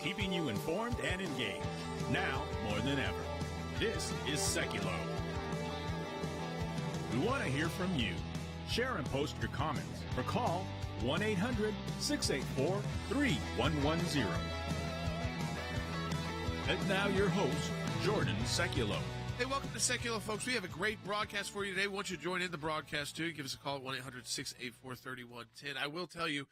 keeping you informed and engaged. Now more than ever. This is Sekulow. We want to hear from you. Share and post your comments or call 1-800-684-3110. And now your host, Jordan Sekulow. Hey, welcome to Sekulow, folks. We have a great broadcast for you today. We want you to join in the broadcast, too. Give us a call at 1-800-684-3110. I will tell you,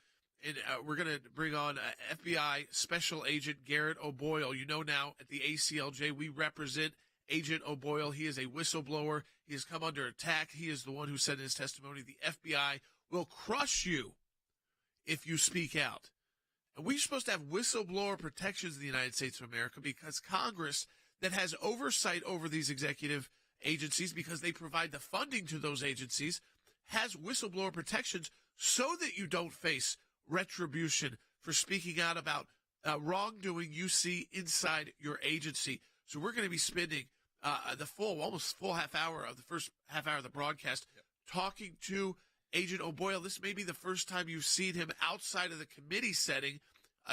we're going to bring on FBI Special Agent Garret O'Boyle. You know now at the ACLJ, we represent Agent O'Boyle. He is a whistleblower. He has come under attack. He is the one who said in his testimony, the FBI will crush you if you speak out. And we're supposed to have whistleblower protections in the United States of America because Congress that has oversight over these executive agencies because they provide the funding to those agencies has whistleblower protections so that you don't face retribution for speaking out about wrongdoing you see inside your agency. So we're going to be spending almost full half hour of the first half hour of the broadcast talking to Agent O'Boyle. This may be the first time you've seen him outside of the committee setting,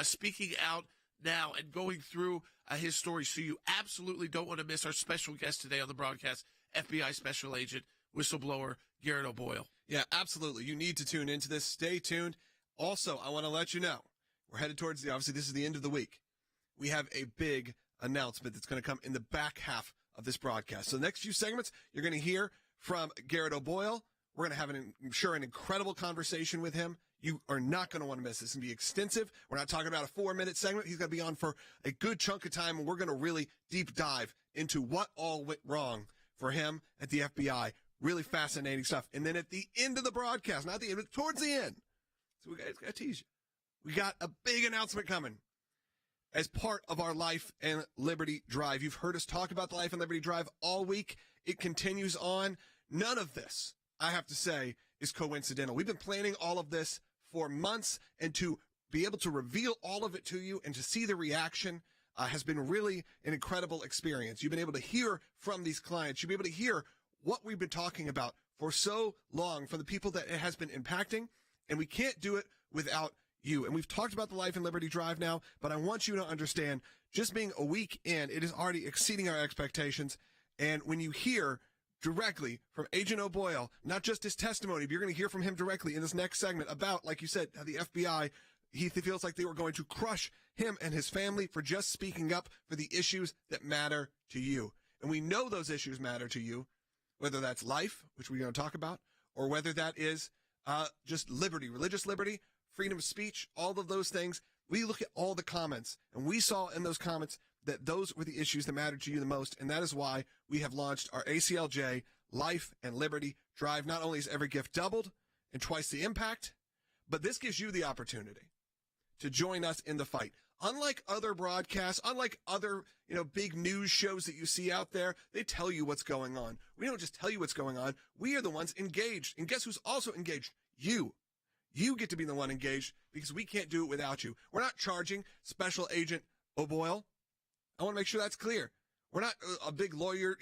speaking out now and going through his story. So you absolutely don't want to miss our special guest today on the broadcast, FBI Special Agent, whistleblower, Garret O'Boyle. Yeah, absolutely. You need to tune into this. Stay tuned. Also, I want to let you know, we're headed towards obviously this is the end of the week. We have a big announcement that's going to come in the back half of this broadcast. So the next few segments, you're going to hear from Garret O'Boyle. We're going to have, an incredible conversation with him. You are not going to want to miss this. It's going to be extensive. We're not talking about a 4-minute segment. He's going to be on for a good chunk of time, and we're going to really deep dive into what all went wrong for him at the FBI. Really fascinating stuff. And then at the end of the broadcast, not the end, but towards the end, so we got to tease you. We got a big announcement coming as part of our Life and Liberty Drive. You've heard us talk about the Life and Liberty Drive all week. It continues on. None of this, I have to say, is coincidental. We've been planning all of this for months, and to be able to reveal all of it to you and to see the reaction has been really an incredible experience. You've been able to hear from these clients. You'll be able to hear what we've been talking about for so long from the people that it has been impacting, and we can't do it without you. And we've talked about the Life and Liberty Drive now, but I want you to understand, just being a week in, it is already exceeding our expectations. And when you hear directly from Agent O'Boyle, not just his testimony, but you're going to hear from him directly in this next segment about, like you said, how the FBI, he feels like they were going to crush him and his family for just speaking up for the issues that matter to you. And we know those issues matter to you, whether that's life, which we're going to talk about, or whether that is just liberty, religious liberty, freedom of speech, all of those things. We look at all the comments, and we saw in those comments that those were the issues that mattered to you the most, and that is why we have launched our ACLJ Life and Liberty Drive. Not only is every gift doubled and twice the impact, but this gives you the opportunity to join us in the fight. Unlike other broadcasts, unlike other, big news shows that you see out there, they tell you what's going on. We don't just tell you what's going on. We are the ones engaged. And guess who's also engaged? You. You get to be the one engaged because we can't do it without you. We're not charging Special Agent O'Boyle. I want to make sure that's clear. We're not a big lawyer,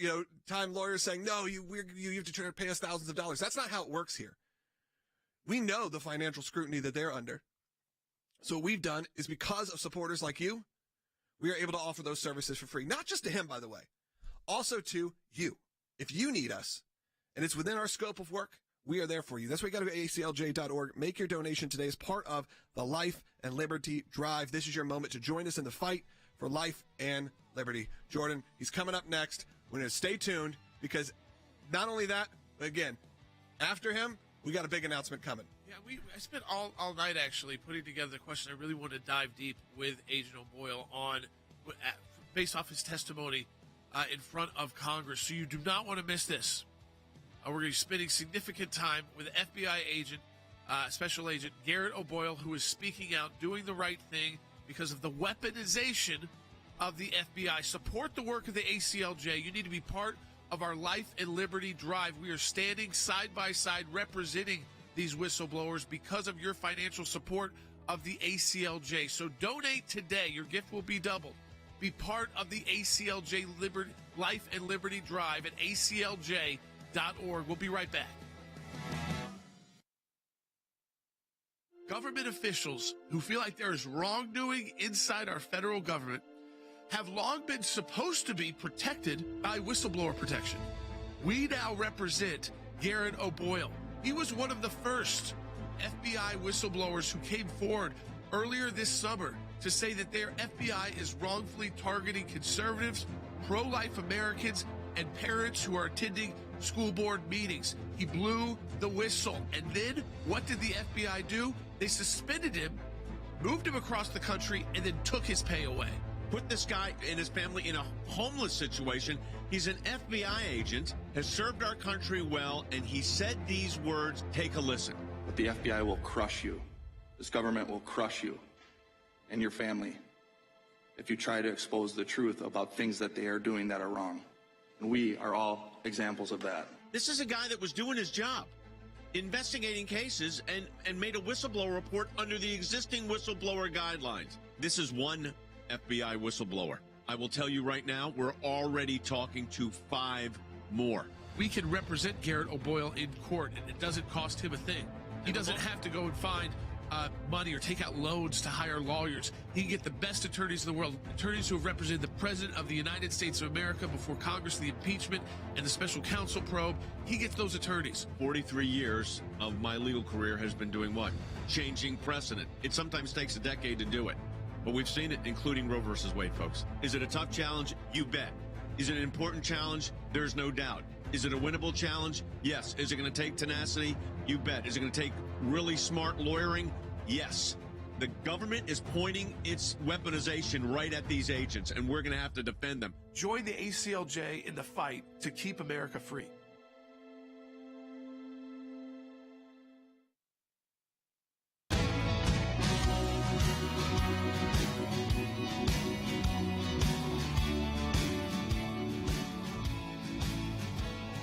time lawyer saying, no, you have to try to pay us thousands of dollars. That's not how it works here. We know the financial scrutiny that they're under. So what we've done is, because of supporters like you, we are able to offer those services for free. Not just to him, by the way, also to you. If you need us and it's within our scope of work, we are there for you. That's why you got to go to aclj.org. Make your donation today as part of the Life and Liberty Drive. This is your moment to join us in the fight for life and liberty. Jordan, he's coming up next. We're going to stay tuned because not only that, but again, after him, we got a big announcement coming. Yeah, I spent all night actually putting together the question. I really want to dive deep with Agent O'Boyle on, based off his testimony in front of Congress. So you do not want to miss this. We're going to be spending significant time with FBI agent, Special Agent Garret O'Boyle, who is speaking out, doing the right thing because of the weaponization of the FBI. Support the work of the ACLJ. You need to be part of our Life and Liberty Drive. We are standing side by side representing these whistleblowers because of your financial support of the ACLJ. So donate today. Your gift will be doubled. Be part of the ACLJ Life and Liberty Drive at aclj.org. We'll be right back. Government officials who feel like there is wrongdoing inside our federal government have long been supposed to be protected by whistleblower protection. We now represent Garret O'Boyle. He was one of the first FBI whistleblowers who came forward earlier this summer to say that their FBI is wrongfully targeting conservatives, pro-life Americans, and parents who are attending school board meetings. He blew the whistle. And then what did the FBI do? They suspended him, moved him across the country, and then took his pay away. Put this guy and his family in a homeless situation. He's an FBI agent, has served our country well, and he said these words. Take a listen. But the FBI will crush you. This government will crush you and your family if you try to expose the truth about things that they are doing that are wrong. And we are all examples of that. This is a guy that was doing his job, investigating cases, and made a whistleblower report under the existing whistleblower guidelines. This is one FBI whistleblower. I will tell you right now, we're already talking to 5 more. We can represent Garret O'Boyle in court, and it doesn't cost him a thing. He doesn't have to go and find money or take out loans to hire lawyers. He can get the best attorneys in the world, attorneys who have represented the President of the United States of America before Congress, the impeachment, and the special counsel probe. He gets those attorneys. 43 years of my legal career has been doing what? Changing precedent. It sometimes takes a decade to do it, but we've seen it, including Roe versus Wade, folks. Is it a tough challenge? You bet. Is it an important challenge? There's no doubt. Is it a winnable challenge? Yes. Is it going to take tenacity? You bet. Is it going to take really smart lawyering? Yes. The government is pointing its weaponization right at these agents, and we're going to have to defend them. Join the ACLJ in the fight to keep America free.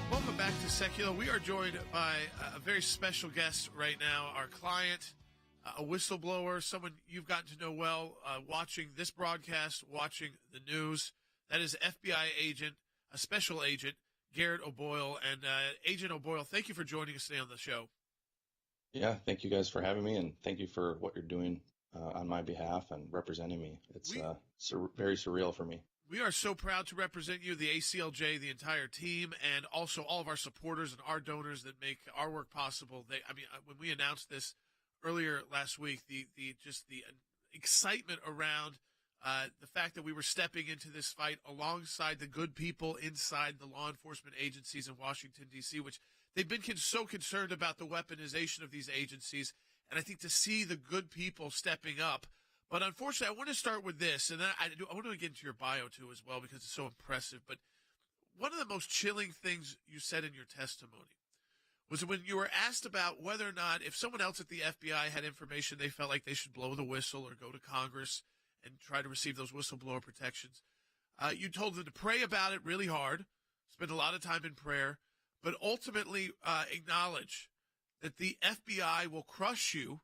Welcome back to Sekulow. We are joined by a very special guest right now, our client, a whistleblower, someone you've gotten to know well, watching this broadcast, watching the news. That is FBI agent, a special agent, Garret O'Boyle. And Agent O'Boyle, thank you for joining us today on the show. Yeah, thank you guys for having me, and thank you for what you're doing on my behalf and representing me. It's very surreal for me. We are so proud to represent you, the ACLJ, the entire team, and also all of our supporters and our donors that make our work possible. When we announced this earlier last week, the excitement around the fact that we were stepping into this fight alongside the good people inside the law enforcement agencies in Washington, D.C., which they've been so concerned about the weaponization of these agencies. And I think to see the good people stepping up. But unfortunately, I want to start with this, and then I want to get into your bio, too, as well, because it's so impressive. But one of the most chilling things you said in your testimony was when you were asked about whether or not, if someone else at the FBI had information they felt like they should blow the whistle or go to Congress and try to receive those whistleblower protections, you told them to pray about it really hard, spend a lot of time in prayer, but ultimately acknowledge that the FBI will crush you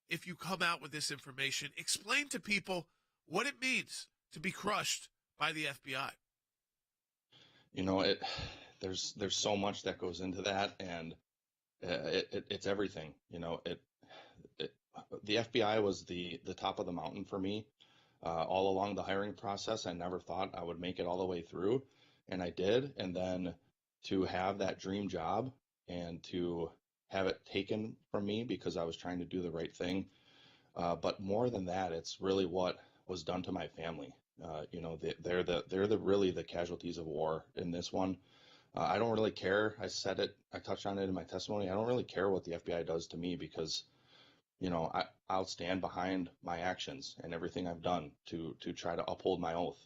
if you come out with this information. Explain to people what it means to be crushed by the FBI. You know, there's so much that goes into that, and it's everything. You know, the FBI was the top of the mountain for me all along the hiring process. I never thought I would make it all the way through, and I did. And then to have that dream job and to have it taken from me because I was trying to do the right thing. But more than that, it's really what was done to my family. You know, they're really the casualties of war in this one. I don't really care. I said it, I touched on it in my testimony. I don't really care what the FBI does to me because, you know, I'll stand behind my actions and everything I've done to try to uphold my oath.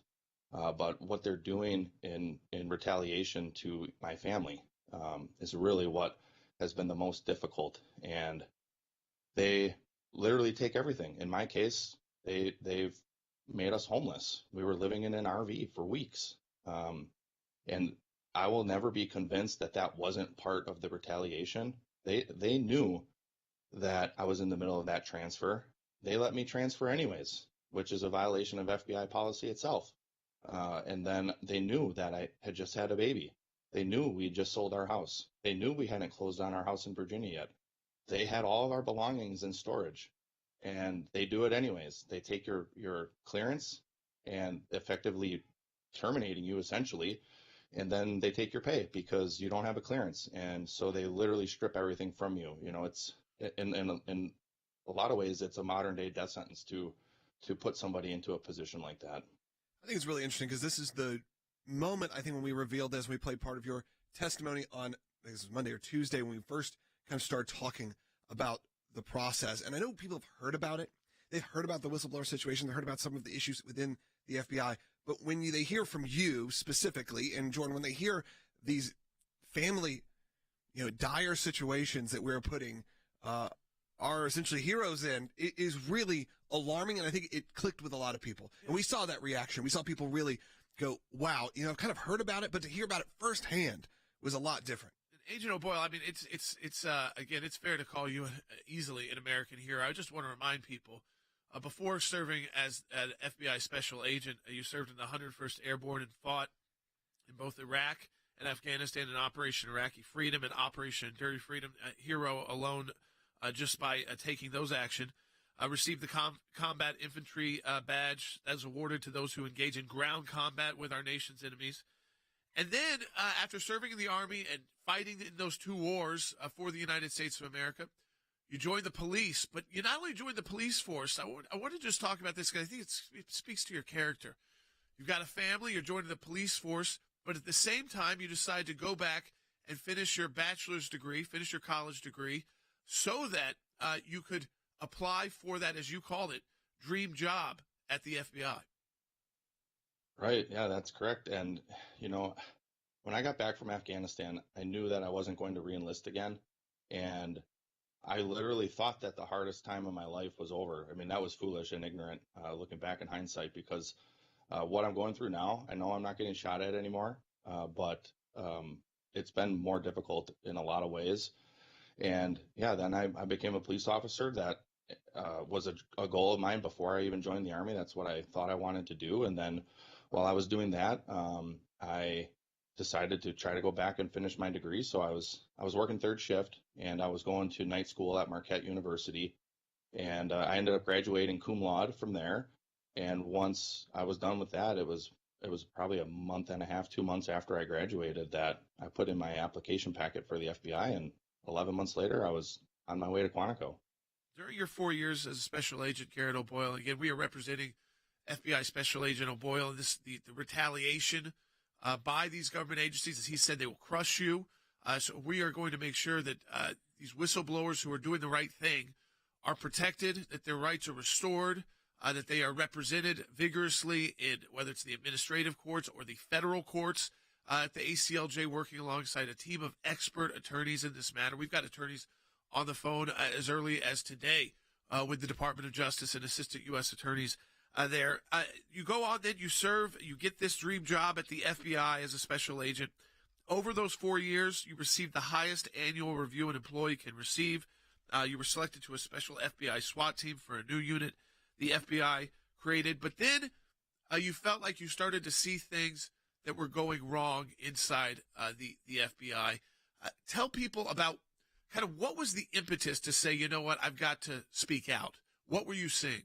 But what they're doing in retaliation to my family is really what has been the most difficult, and they literally take everything. In my case, they've made us homeless. We were living in an RV for weeks, and I will never be convinced that that wasn't part of the retaliation. They knew that I was in the middle of that transfer. They let me transfer anyways, which is a violation of FBI policy itself. And then they knew that I had just had a baby. They knew we just sold our house. They knew we hadn't closed on our house in Virginia yet. they had all of our belongings in storage, and they do it anyways. They take your clearance and effectively terminating you essentially, and then they take your pay because you don't have a clearance. And so they literally strip everything from you. It's in a lot of ways, it's a modern day death sentence to put somebody into a position like that. I think it's really interesting because this is the moment, I think, when we revealed this, we played part of your testimony on, I think this was Monday or Tuesday, when we first kind of started talking about the process. And I know people have heard about it. They've heard about the whistleblower situation. They've heard about some of the issues within the FBI. But when they hear from you specifically, and Jordan, when they hear these family, dire situations that we're putting are essentially heroes in, it is really alarming, and I think it clicked with a lot of people. And we saw that reaction. We saw people really go, wow, I've kind of heard about it, but to hear about it firsthand was a lot different. Agent O'Boyle, I mean, it's again, it's fair to call you easily an American hero. I just want to remind people, before serving as an FBI special agent, you served in the 101st Airborne and fought in both Iraq and Afghanistan in Operation Iraqi Freedom and Operation Enduring Freedom. Hero alone, just by taking those action. Received the Combat Infantry badge that is awarded to those who engage in ground combat with our nation's enemies. And then, after serving in the Army and fighting in those two wars for the United States of America, you joined the police. But you not only joined the police force, I want to just talk about this because I think it speaks to your character. You've got a family, you're joining the police force, but at the same time, you decide to go back and finish your bachelor's degree, finish your college degree, so that you could apply for that, as you called it, dream job at the FBI. Right. Yeah, that's correct. And, when I got back from Afghanistan, I knew that I wasn't going to reenlist again. And I literally thought that the hardest time of my life was over. I mean, that was foolish and ignorant, looking back in hindsight, because what I'm going through now, I know I'm not getting shot at anymore, but it's been more difficult in a lot of ways. And yeah, then I became a police officer. That was a goal of mine before I even joined the Army. That's what I thought I wanted to do. And then while I was doing that, I decided to try to go back and finish my degree. So I was working third shift, and I was going to night school at Marquette University. And I ended up graduating cum laude from there. And once I was done with that, it was probably a month and a half, 2 months after I graduated, that I put in my application packet for the FBI, and 11 months later, I was on my way to Quantico. During your 4 years as a special agent, Garret O'Boyle, again, we are representing FBI Special Agent O'Boyle, and the retaliation by these government agencies, as he said, they will crush you. So we are going to make sure that these whistleblowers who are doing the right thing are protected, that their rights are restored, that they are represented vigorously in whether it's the administrative courts or the federal courts. At the ACLJ, working alongside a team of expert attorneys in this matter. We've got attorneys on the phone as early as today with the Department of Justice and assistant U.S. attorneys there. You go on, then you serve, you get this dream job at the FBI as a special agent. Over those 4 years, you received the highest annual review an employee can receive. You were selected to a special FBI SWAT team for a new unit the FBI created. But then you felt like you started to see things that were going wrong inside the FBI. Tell people about kind of what was the impetus to say, you know what, I've got to speak out. What were you seeing?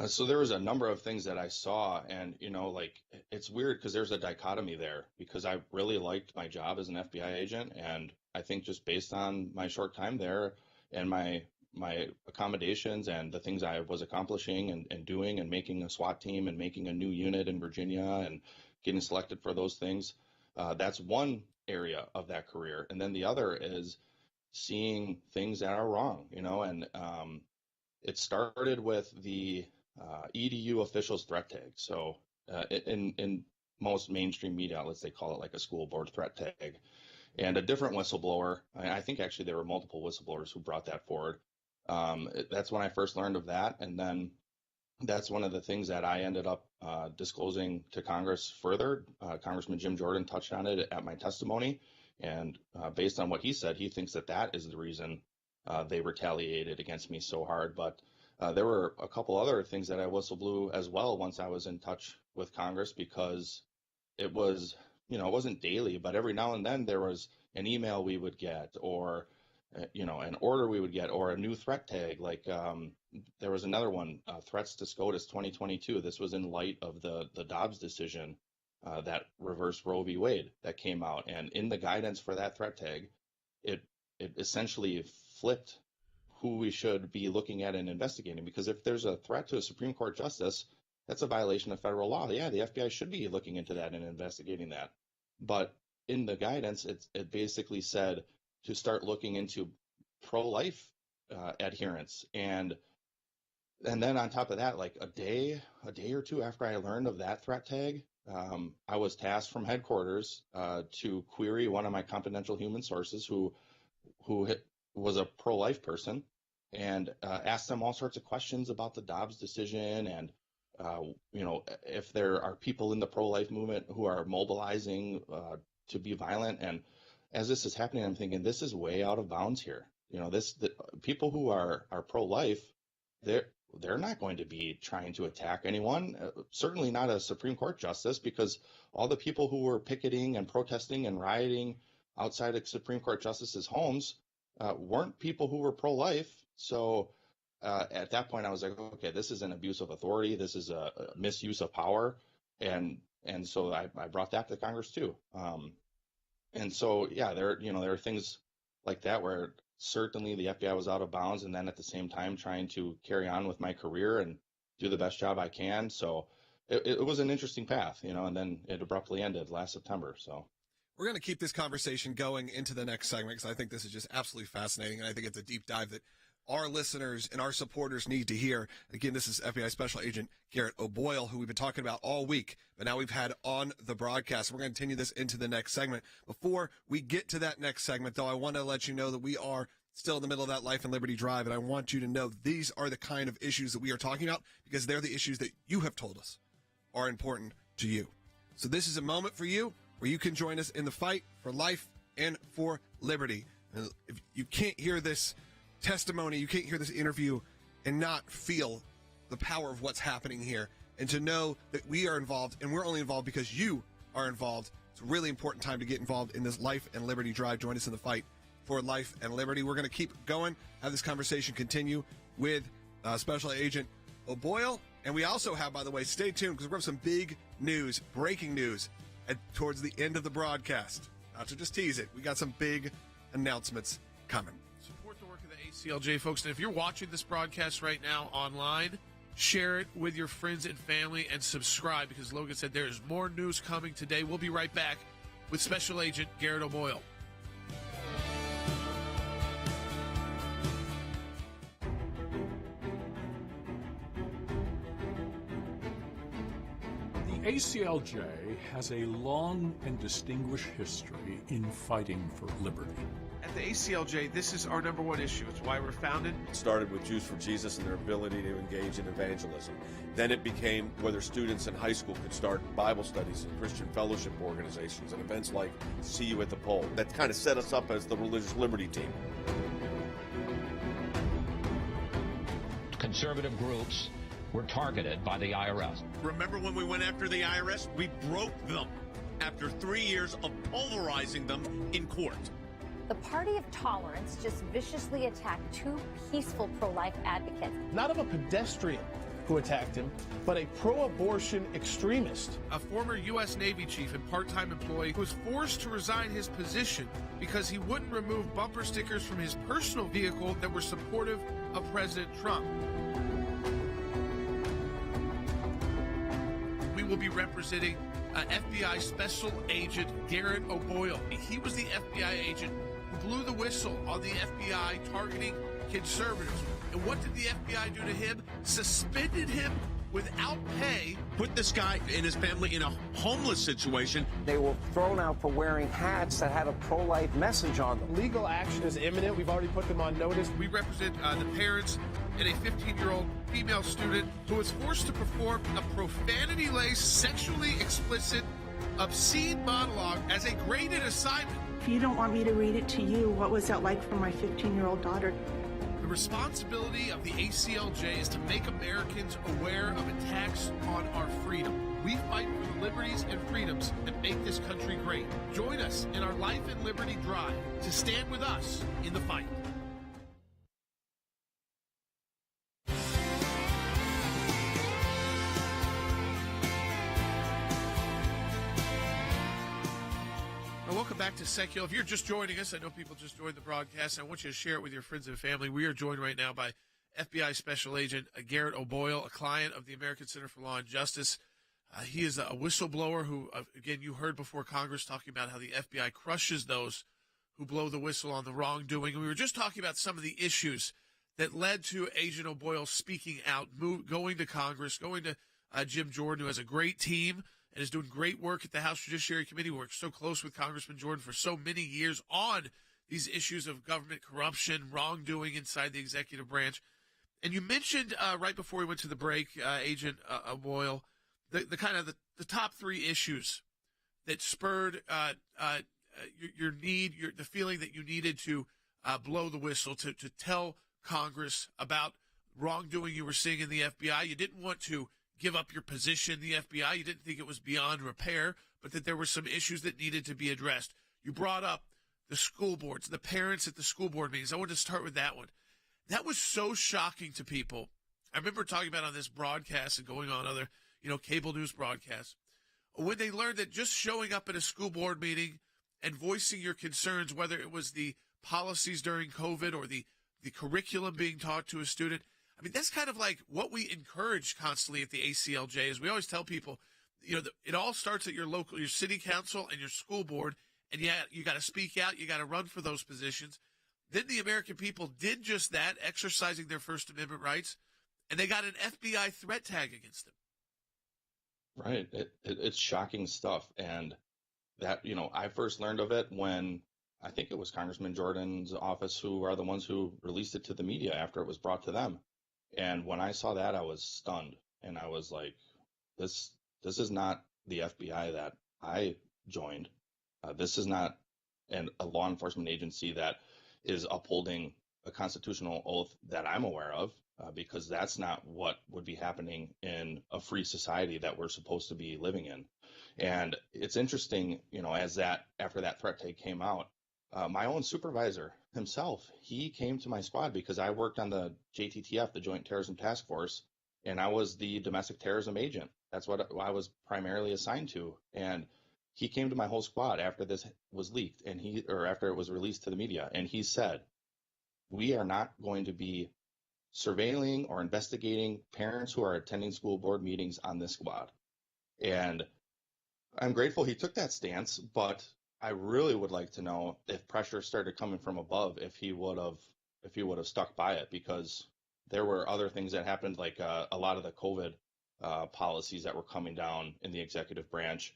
So there was a number of things that I saw, and, it's weird because there's a dichotomy there, because I really liked my job as an FBI agent. And I think just based on my short time there and my accommodations and the things I was accomplishing and doing and making a SWAT team and making a new unit in Virginia and getting selected for those things, that's one area of that career. And then the other is seeing things that are wrong, and it started with the EDU officials threat tag. So in most mainstream media outlets, they call it like a school board threat tag. And a different whistleblower, I think actually there were multiple whistleblowers who brought that forward. That's when I first learned of that. And then that's one of the things that I ended up disclosing to Congress further. Congressman Jim Jordan touched on it at my testimony. And based on what he said, he thinks that is the reason they retaliated against me so hard. But there were a couple other things that I whistleblew as well once I was in touch with Congress, because it was, it wasn't daily, but every now and then there was an email we would get, or an order we would get, or a new threat tag. Like there was another one, threats to SCOTUS 2022. This was in light of the Dobbs decision that reversed Roe v. Wade that came out. And in the guidance for that threat tag, it essentially flipped who we should be looking at and investigating. Because if there's a threat to a Supreme Court justice, that's a violation of federal law. Yeah, the FBI should be looking into that and investigating that. But in the guidance, it basically said to start looking into pro-life adherence. And then on top of that, like a day or two after I learned of that threat tag, I was tasked from headquarters to query one of my confidential human sources who was a pro-life person, and ask them all sorts of questions about the Dobbs decision, and if there are people in the pro-life movement who are mobilizing to be violent. And as this is happening, I'm thinking, this is way out of bounds here. The people who are pro-life, they're not going to be trying to attack anyone, certainly not a Supreme Court justice, because all the people who were picketing and protesting and rioting outside of Supreme Court justices' homes weren't people who were pro-life. So at that point, I was like, okay, this is an abuse of authority. This is a misuse of power. And so I brought that to Congress too. And so, yeah, there are things like that where certainly the FBI was out of bounds, and then at the same time trying to carry on with my career and do the best job I can. So it was an interesting path, and then it abruptly ended last September. So we're going to keep this conversation going into the next segment, because I think this is just absolutely fascinating, and I think it's a deep dive that our listeners and our supporters need to hear. Again, this is FBI Special Agent Garret O'Boyle, who we've been talking about all week, but now we've had on the broadcast. We're going to continue this into the next segment. Before we get to that next segment, though, I want to let you know that we are still in the middle of that Life and Liberty Drive, and I want you to know these are the kind of issues that we are talking about, because they're the issues that you have told us are important to you. So this is a moment for you where you can join us in the fight for life and for liberty. And if you can't hear this testimony, you can't hear this interview and not feel the power of what's happening here, and to know that we are involved, and we're only involved because you are involved. It's a really important time to get involved in this Life and Liberty Drive. Join us in the fight for life and liberty. We're going to keep going, have this conversation continue with Special Agent O'Boyle. And we also have, by the way, stay tuned, because we're going to have some big news, breaking news, towards the end of the broadcast. Not to just tease it, we got some big announcements coming. Support the work of the ACLJ, folks. And if you're watching this broadcast right now online, share it with your friends and family, and subscribe, because Logan said there is more news coming today. We'll be right back with Special Agent Garret O'Boyle. The ACLJ has a long and distinguished history in fighting for liberty. At the ACLJ, this is our number one issue. It's why we're founded. It started with Jews for Jesus and their ability to engage in evangelism. Then it became whether students in high school could start Bible studies and Christian fellowship organizations and events like See You at the Pole. That kind of set us up as the religious liberty team. Conservative groups were targeted by the IRS. Remember when we went after the IRS? We broke them after 3 years of pulverizing them in court. The Party of Tolerance just viciously attacked two peaceful pro-life advocates. Not of a pedestrian who attacked him, but a pro-abortion extremist. A former U.S. Navy chief and part-time employee who was forced to resign his position because he wouldn't remove bumper stickers from his personal vehicle that were supportive of President Trump. We will be representing FBI Special Agent Garret O'Boyle. He was the FBI agent who blew the whistle on the FBI targeting conservatives. And what did the FBI do to him? Suspended him without pay. Put this guy and his family in a homeless situation. They were thrown out for wearing hats that had a pro-life message on them. Legal action is imminent. We've already put them on notice. We represent the parents and a 15-year-old female student who was forced to perform a profanity-laced, sexually explicit, obscene monologue as a graded assignment. If you don't want me to read it to you, what was that like for my 15-year-old daughter? The responsibility of the ACLJ is to make Americans aware of attacks on our freedom. We fight for the liberties and freedoms that make this country great. Join us in our Life and Liberty Drive to stand with us in the fight. Welcome back to Sekulow. If you're just joining us, I know people just joined the broadcast. I want you to share it with your friends and family. We are joined right now by FBI Special Agent Garret O'Boyle, a client of the American Center for Law and Justice. He is a whistleblower who, again, you heard before Congress talking about how the FBI crushes those who blow the whistle on the wrongdoing. And we were just talking about some of the issues that led to Agent O'Boyle speaking out, going to Congress, going to Jim Jordan, who has a great team and is doing great work at the House Judiciary Committee. Works so close with Congressman Jordan for so many years on these issues of government corruption, wrongdoing inside the executive branch. And you mentioned right before we went to the break, Agent O'Boyle, the kind of the top three issues that spurred your need, the feeling that you needed to blow the whistle, to tell Congress about wrongdoing you were seeing in the FBI. You didn't want to give up your position in the FBI. You didn't think it was beyond repair, but that there were some issues that needed to be addressed. You brought up the school boards, the parents at the school board meetings. I want to start with that one. That was so shocking to people. I remember talking about on this broadcast and going on other, cable news broadcasts, when they learned that just showing up at a school board meeting and voicing your concerns, whether it was the policies during COVID or the curriculum being taught to a student, I mean, that's kind of like what we encourage constantly at the ACLJ. Is we always tell people, it all starts at your city council and your school board, and you got to speak out, you got to run for those positions. Then the American people did just that, exercising their First Amendment rights, and they got an FBI threat tag against them. Right. It's shocking stuff. And that, I first learned of it when I think it was Congressman Jordan's office who are the ones who released it to the media after it was brought to them. And when I saw that, I was stunned. And I was like, this is not the FBI that I joined. This is not a law enforcement agency that is upholding a constitutional oath that I'm aware of, because that's not what would be happening in a free society that we're supposed to be living in. And it's interesting, after that threat tag came out, my own supervisor himself, he came to my squad because I worked on the JTTF, the Joint Terrorism Task Force, and I was the domestic terrorism agent. That's what I was primarily assigned to. And he came to my whole squad after this was leaked after it was released to the media. And he said, we are not going to be surveilling or investigating parents who are attending school board meetings on this squad. And I'm grateful he took that stance, but I really would like to know if pressure started coming from above, if he would have stuck by it, because there were other things that happened, like a lot of the COVID policies that were coming down in the executive branch.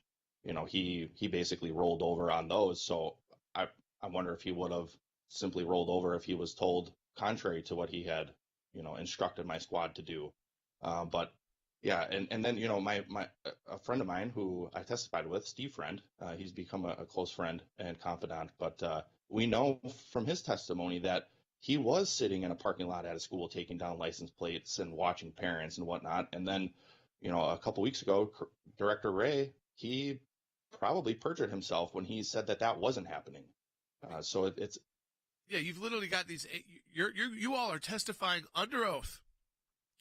He basically rolled over on those. So I wonder if he would have simply rolled over if he was told contrary to what he had, instructed my squad to do. But yeah, and then, a friend of mine who I testified with, Steve Friend, he's become a close friend and confidant, but we know from his testimony that he was sitting in a parking lot at a school taking down license plates and watching parents and whatnot. And then, a couple weeks ago, Director Wray, he probably perjured himself when he said that wasn't happening. So it's. Yeah, you've literally got these, you all are testifying under oath,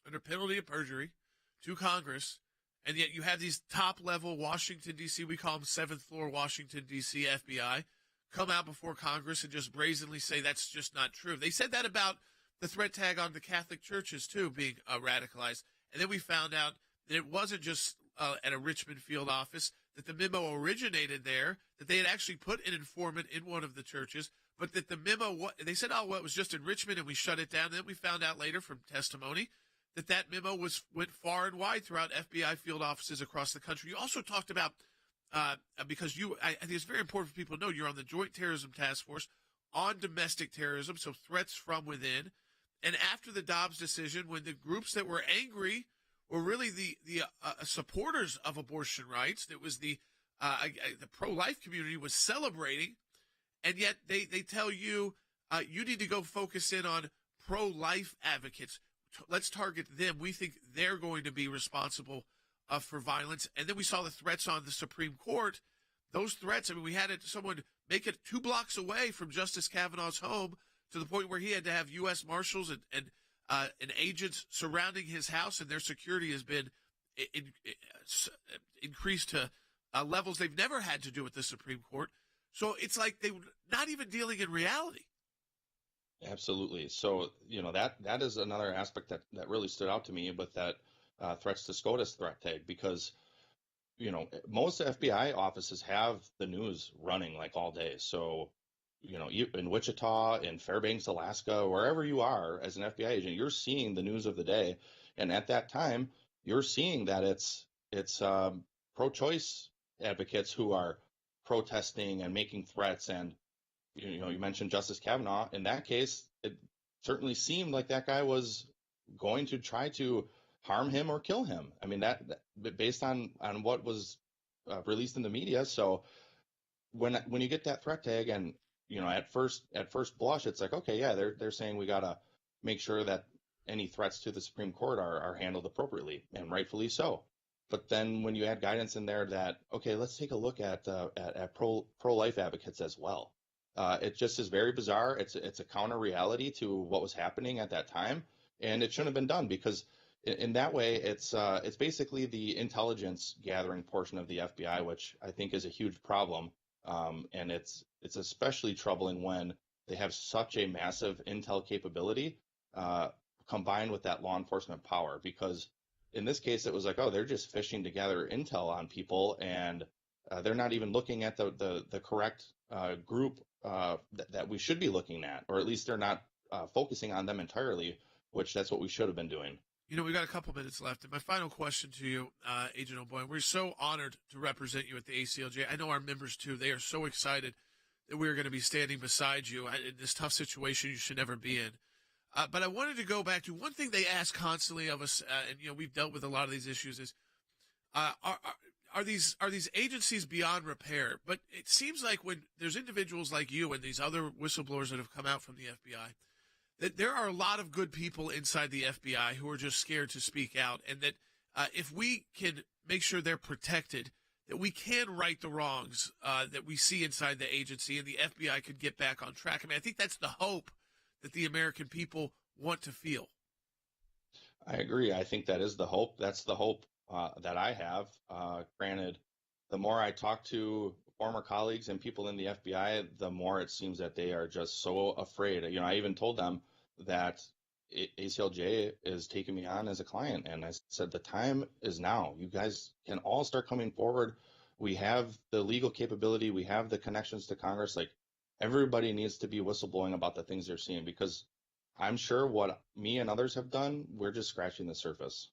under penalty of perjury, to Congress, and yet you have these top-level Washington, D.C., we call them seventh floor Washington, D.C. FBI, come out before Congress and just brazenly say that's just not true. They said that about the threat tag on the Catholic churches, too, being radicalized. And then we found out that it wasn't just at a Richmond field office, that the memo originated there, that they had actually put an informant in one of the churches, but that the memo, they said, it was just in Richmond and we shut it down. And then we found out later from testimony that memo went far and wide throughout FBI field offices across the country. You also talked about, because I think it's very important for people to know, you're on the Joint Terrorism Task Force on domestic terrorism, so threats from within. And after the Dobbs decision, when the groups that were angry were really the supporters of abortion rights, that was the pro-life community was celebrating, and yet they tell you, you need to go focus in on pro-life advocates. Let's target them. We think they're going to be responsible for violence. And then we saw the threats on the Supreme Court. Those threats, I mean, we had someone make it 2 blocks away from Justice Kavanaugh's home to the point where he had to have U.S. Marshals and agents surrounding his house, and their security has been increased to levels they've never had to do with the Supreme Court. So it's like they're not even dealing in reality. Absolutely. So, that is another aspect that really stood out to me with that threats to SCOTUS threat tag, because, most FBI offices have the news running like all day. So, in Wichita, in Fairbanks, Alaska, wherever you are as an FBI agent, you're seeing the news of the day. And at that time, you're seeing that it's pro-choice advocates who are protesting and making threats. And, you mentioned Justice Kavanaugh. In that case, it certainly seemed like that guy was going to try to harm him or kill him. I mean, that based on what was released in the media. So when you get that threat tag, and at first blush, it's like, okay, yeah, they're saying we got to make sure that any threats to the Supreme Court are handled appropriately, and rightfully so. But then when you add guidance in there that, okay, let's take a look at pro-life advocates as well. It just is very bizarre. It's a counter reality to what was happening at that time, and it shouldn't have been done, because in that way, it's basically the intelligence gathering portion of the FBI, which I think is a huge problem. And it's especially troubling when they have such a massive intel capability combined with that law enforcement power, because in this case, it was like, oh, they're just fishing to gather intel on people, and they're not even looking at the correct group that we should be looking at, or at least they're not focusing on them entirely, which that's what we should have been doing. We've got a couple minutes left. And my final question to you, Agent O'Boyle, we're so honored to represent you at the ACLJ. I know our members, too. They are so excited that we're going to be standing beside you in this tough situation you should never be in. But I wanted to go back to one thing they ask constantly of us, and we've dealt with a lot of these issues, is are these agencies beyond repair? But it seems like when there's individuals like you and these other whistleblowers that have come out from the FBI, that there are a lot of good people inside the FBI who are just scared to speak out, and that if we can make sure they're protected, that we can right the wrongs that we see inside the agency, and the FBI could get back on track. I mean, I think that's the hope that the American people want to feel. I agree. I think that is the hope. That's the hope that I have. Granted, the more I talk to former colleagues and people in the FBI, the more it seems that they are just so afraid. I even told them that ACLJ is taking me on as a client, and I said the time is now. You guys can all start coming forward. We have the legal capability. We have the connections to Congress. Like, everybody needs to be whistleblowing about the things they're seeing, because I'm sure what me and others have done, we're just scratching the surface.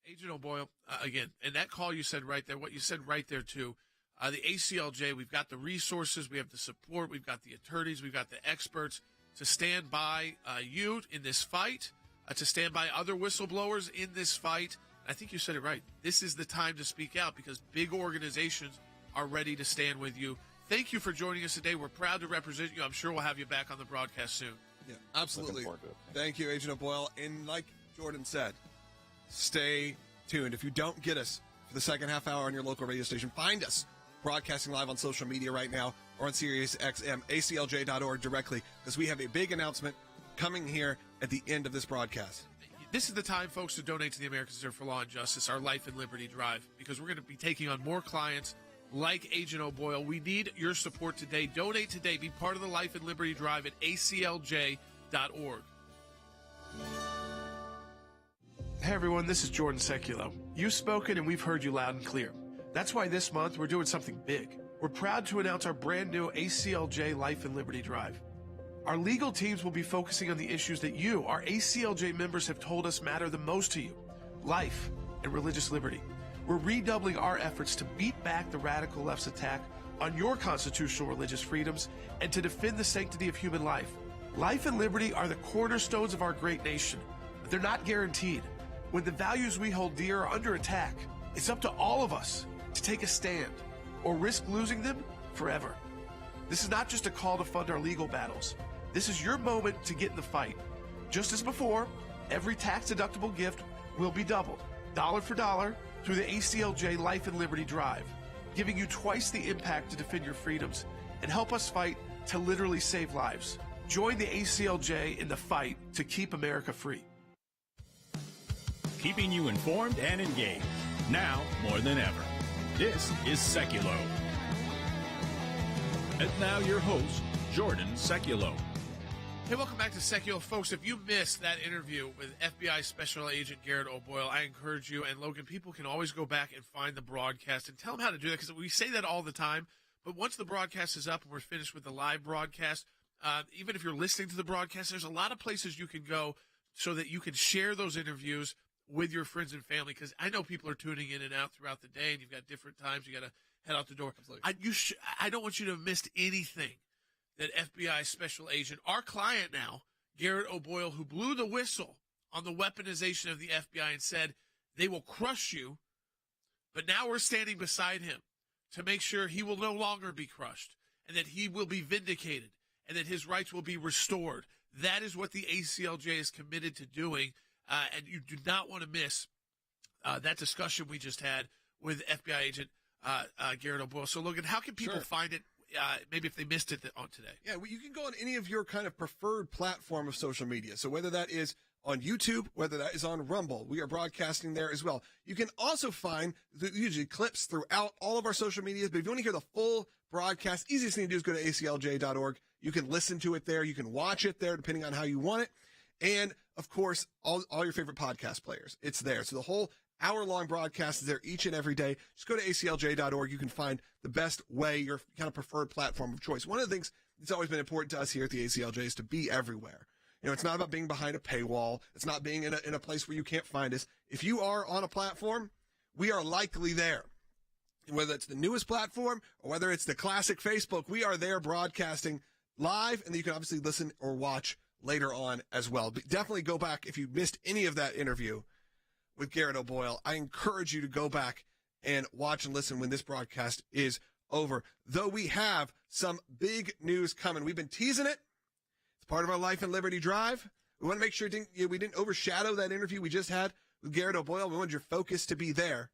Agent O'Boyle, again, and that call you said right there, what you said right there too, the ACLJ, we've got the resources, we have the support, we've got the attorneys, we've got the experts to stand by you in this fight, to stand by other whistleblowers in this fight. I think you said it right. This is the time to speak out, because big organizations are ready to stand with you. Thank you for joining us today. We're proud to represent you. I'm sure we'll have you back on the broadcast soon. Yeah, absolutely. Thank you, Agent O'Boyle. And like Jordan said, stay tuned. If you don't get us for the second half hour on your local radio station, find us broadcasting live on social media right now, or on Sirius XM, aclj.org directly, because we have a big announcement coming here at the end of this broadcast. This is the time, folks, to donate to the American Center for Law and Justice, our Life and Liberty Drive, because we're going to be taking on more clients like Agent O'Boyle. We need your support today. Donate today. Be part of the Life and Liberty Drive at aclj.org. Hey, everyone, this is Jordan Sekulow. You've spoken, and we've heard you loud and clear. That's why this month we're doing something big. We're proud to announce our brand new ACLJ Life and Liberty Drive. Our legal teams will be focusing on the issues that you, our ACLJ members, have told us matter the most to you: life and religious liberty. We're redoubling our efforts to beat back the radical left's attack on your constitutional religious freedoms and to defend the sanctity of human life. Life and liberty are the cornerstones of our great nation, but they're not guaranteed. When the values we hold dear are under attack, it's up to all of us to take a stand or risk losing them forever. This is not just a call to fund our legal battles. This is your moment to get in the fight. Just as before, every tax-deductible gift will be doubled, dollar for dollar, through the ACLJ Life and Liberty Drive, giving you twice the impact to defend your freedoms and help us fight to literally save lives. Join the ACLJ in the fight to keep America free. Keeping you informed and engaged, now more than ever. This is Sekulow. And now your host, Jordan Sekulow. Hey, welcome back to Sekulow. Folks, if you missed that interview with FBI Special Agent Garret O'Boyle, I encourage you, and Logan, people can always go back and find the broadcast and tell them how to do that, because we say that all the time, but once the broadcast is up and we're finished with the live broadcast, even if you're listening to the broadcast, there's a lot of places you can go so that you can share those interviews with your friends and family, because I know people are tuning in and out throughout the day, and you've got different times you got to head out the door. I don't want you to have missed anything that FBI Special Agent, our client now, Garret O'Boyle, who blew the whistle on the weaponization of the FBI and said they will crush you, but now we're standing beside him to make sure he will no longer be crushed and that he will be vindicated and that his rights will be restored. That is what the ACLJ is committed to doing, and you do not want to miss that discussion we just had with FBI Agent Garret O'Boyle. So, Logan, how can people find it? Maybe if they missed it on today. Yeah, well, you can go on any of your kind of preferred platform of social media. So whether that is on YouTube, whether that is on Rumble, we are broadcasting there as well. You can also find usually clips throughout all of our social medias. But if you want to hear the full broadcast, easiest thing to do is go to aclj.org. You can listen to it there. You can watch it there, depending on how you want it. And, of course, all your favorite podcast players. It's there. So the whole hour-long broadcast is there each and every day. Just go to aclj.org. You can find the best way, your kind of preferred platform of choice. One of the things that's always been important to us here at the ACLJ is to be everywhere. You know, it's not about being behind a paywall. It's not being in a place where you can't find us. If you are on a platform, we are likely there. Whether it's the newest platform or whether it's the classic Facebook, we are there broadcasting live, and you can obviously listen or watch later on as well. But definitely go back if you missed any of that interview with Garret O'Boyle. I encourage you to go back and watch and listen when this broadcast is over. Though we have some big news coming. We've been teasing it. It's part of our Life and Liberty Drive. We want to make sure we didn't overshadow that interview we just had with Garret O'Boyle. We wanted your focus to be there.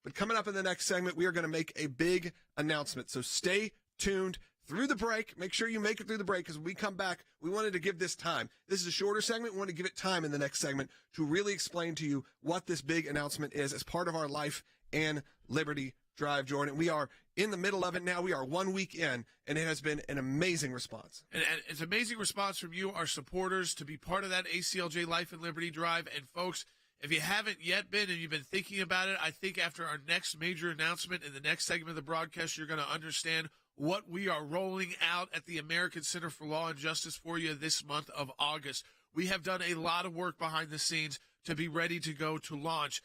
But coming up in the next segment, we are going to make a big announcement. So stay tuned through the break. Make sure you make it through the break, because when we come back, we wanted to give this time. This is a shorter segment. We want to give it time in the next segment to really explain to you what this big announcement is as part of our Life and Liberty Drive, Jordan. We are in the middle of it now. We are 1 week in, and it has been an amazing response. And it's an amazing response from you, our supporters, to be part of that ACLJ Life and Liberty Drive. And, folks, if you haven't yet been and you've been thinking about it, I think after our next major announcement in the next segment of the broadcast, you're going to understand what we are rolling out at the American Center for Law and Justice for you this month of August. We have done a lot of work behind the scenes to be ready to go to launch,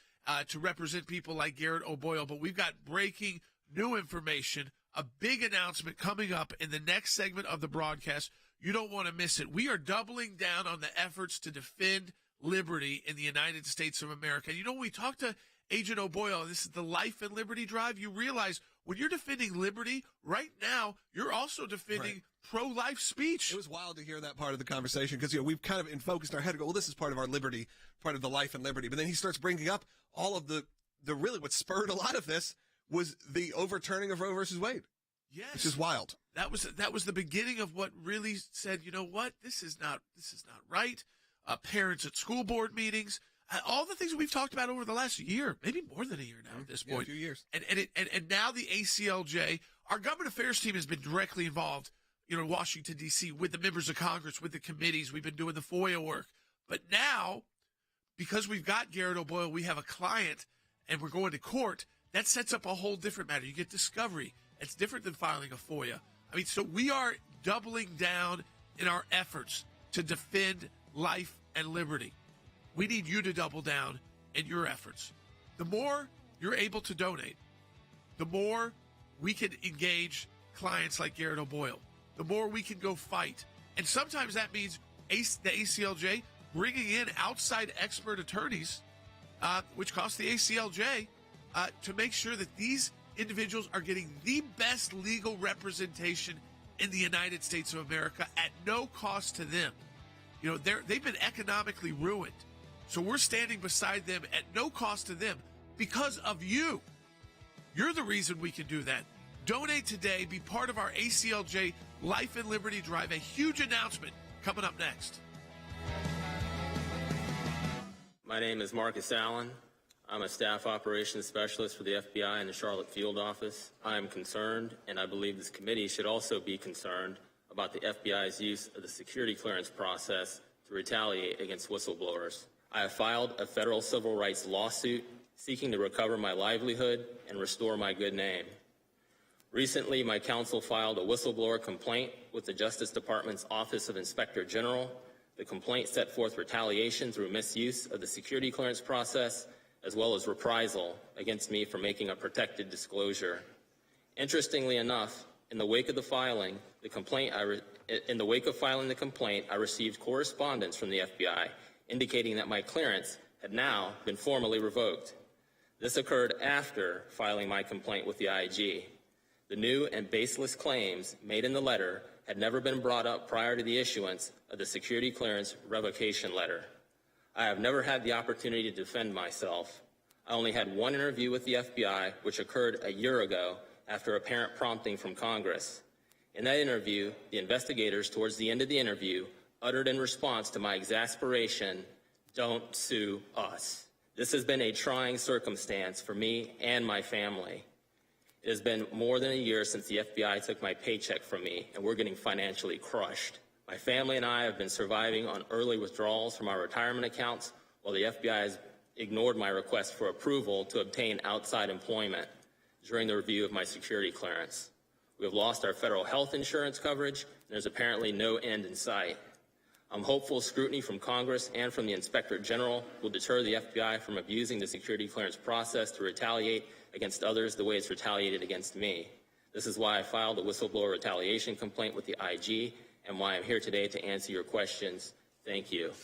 to represent people like Garret O'Boyle. But we've got breaking new information, a big announcement coming up in the next segment of the broadcast. You don't want to miss it. We are doubling down on the efforts to defend liberty in the United States of America. You know, when we talked to Agent O'Boyle, this is the Life and Liberty Drive, you realize when you're defending liberty, right now, you're also defending pro-life speech. It was wild to hear that part of the conversation, because we've kind of focused our head and go, well, this is part of our liberty, part of the Life and Liberty. But then he starts bringing up all of the really what spurred a lot of this was the overturning of Roe versus Wade. Yes. Which is wild. That was the beginning of what really said, you know what, this is not right. Parents at school board meetings, all the things that we've talked about over the last year, maybe more than a year now at this point. A few years. And now the ACLJ, our government affairs team has been directly involved, in Washington, D.C., with the members of Congress, with the committees. We've been doing the FOIA work. But now, because we've got Garret O'Boyle, we have a client, and we're going to court, that sets up a whole different matter. You get discovery. It's different than filing a FOIA. I mean, so we are doubling down in our efforts to defend life and liberty. We need you to double down in your efforts. The more you're able to donate, the more we can engage clients like Garret O'Boyle, the more we can go fight. And sometimes that means the ACLJ bringing in outside expert attorneys, which costs the ACLJ, to make sure that these individuals are getting the best legal representation in the United States of America at no cost to them. They've been economically ruined. So we're standing beside them at no cost to them, because of you. You're the reason we can do that. Donate today. Be part of our ACLJ Life and Liberty Drive. A huge announcement coming up next. My name is Marcus Allen. I'm a staff operations specialist for the FBI in the Charlotte field office. I am concerned, and I believe this committee should also be concerned about the FBI's use of the security clearance process to retaliate against whistleblowers. I have filed a federal civil rights lawsuit seeking to recover my livelihood and restore my good name. Recently, my counsel filed a whistleblower complaint with the Justice Department's Office of Inspector General. The complaint set forth retaliation through misuse of the security clearance process, as well as reprisal against me for making a protected disclosure. Interestingly enough, in the wake of filing the complaint, I received correspondence from the FBI indicating that my clearance had now been formally revoked. This occurred after filing my complaint with the IG. The new and baseless claims made in the letter had never been brought up prior to the issuance of the security clearance revocation letter. I have never had the opportunity to defend myself. I only had one interview with the FBI, which occurred a year ago after apparent prompting from Congress. In that interview, the investigators, towards the end of the interview, uttered in response to my exasperation, "Don't sue us." This has been a trying circumstance for me and my family. It has been more than a year since the FBI took my paycheck from me, and we're getting financially crushed. My family and I have been surviving on early withdrawals from our retirement accounts, while the FBI has ignored my request for approval to obtain outside employment during the review of my security clearance. We have lost our federal health insurance coverage, and there's apparently no end in sight. I'm hopeful scrutiny from Congress and from the Inspector General will deter the FBI from abusing the security clearance process to retaliate against others the way it's retaliated against me. This is why I filed a whistleblower retaliation complaint with the IG and why I'm here today to answer your questions. Thank you.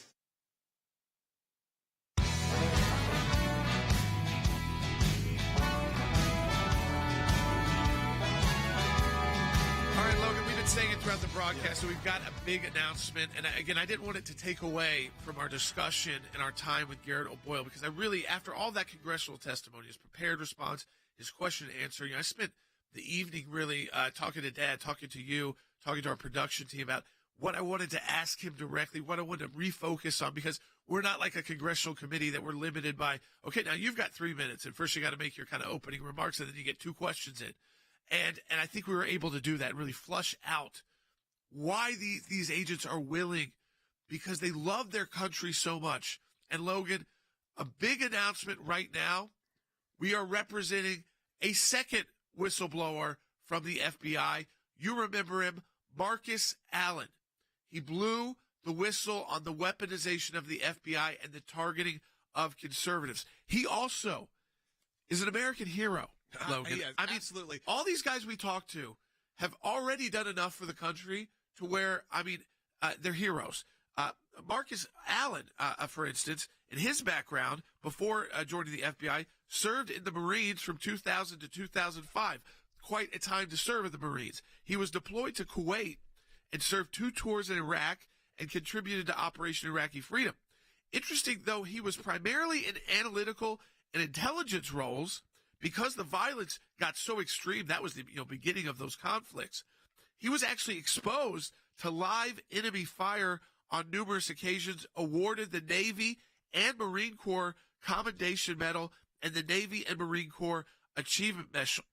Saying it throughout the broadcast, so we've got a big announcement, and again, I didn't want it to take away from our discussion and our time with Garret O'Boyle, because I really, after all that congressional testimony, his prepared response, his question and answer, I spent the evening really talking to Dad, talking to you, talking to our production team about what I wanted to ask him directly, what I wanted to refocus on, because we're not like a congressional committee that we're limited by, okay, now you've got 3 minutes, and first you got to make your kind of opening remarks, and then you get 2 questions in. And I think we were able to do that and really flush out why these agents are willing, because they love their country so much. And Logan, a big announcement right now. We are representing a second whistleblower from the FBI. You remember him, Marcus Allen. He blew the whistle on the weaponization of the FBI and the targeting of conservatives. He also is an American hero. Logan. Yes, I mean, absolutely. All these guys we talked to have already done enough for the country to where, they're heroes. Marcus Allen, for instance, in his background, before joining the FBI, served in the Marines from 2000 to 2005. Quite a time to serve in the Marines. He was deployed to Kuwait and served 2 tours in Iraq and contributed to Operation Iraqi Freedom. Interesting, though, he was primarily in analytical and intelligence roles. Because the violence got so extreme, that was the beginning of those conflicts. He was actually exposed to live enemy fire on numerous occasions, awarded the Navy and Marine Corps Commendation Medal and the Navy and Marine Corps Achievement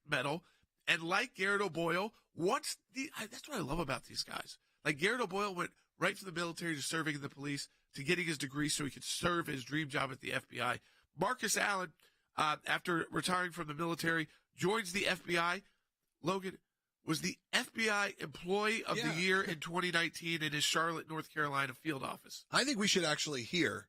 Medal. And like Garret O'Boyle, that's what I love about these guys. Like Garret O'Boyle went right from the military to serving in the police to getting his degree so he could serve his dream job at the FBI. Marcus Allen, after retiring from the military, joins the FBI. Logan was the FBI Employee of the Year in 2019 in his Charlotte, North Carolina field office. I think we should actually hear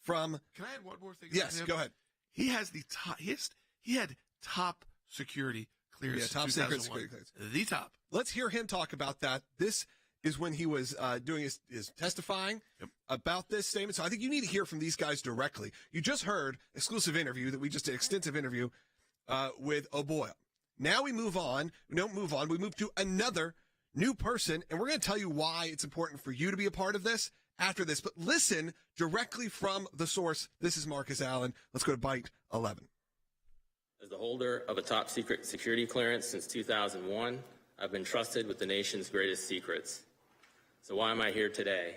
from... Can I add one more thing? Yes, go ahead. He has the top... He had top security clearance. Yeah, top secret security clearance. The top. Let's hear him talk about that. This is when he was doing his testifying about this statement. So I think you need to hear from these guys directly. You just heard exclusive interview that we just did, extensive interview with O'Boyle. Now we move on. We don't move on. We move to another new person, and we're going to tell you why it's important for you to be a part of this after this. But listen directly from the source. This is Marcus Allen. Let's go to Bite 11. As the holder of a top secret security clearance since 2001, I've been trusted with the nation's greatest secrets. So why am I here today?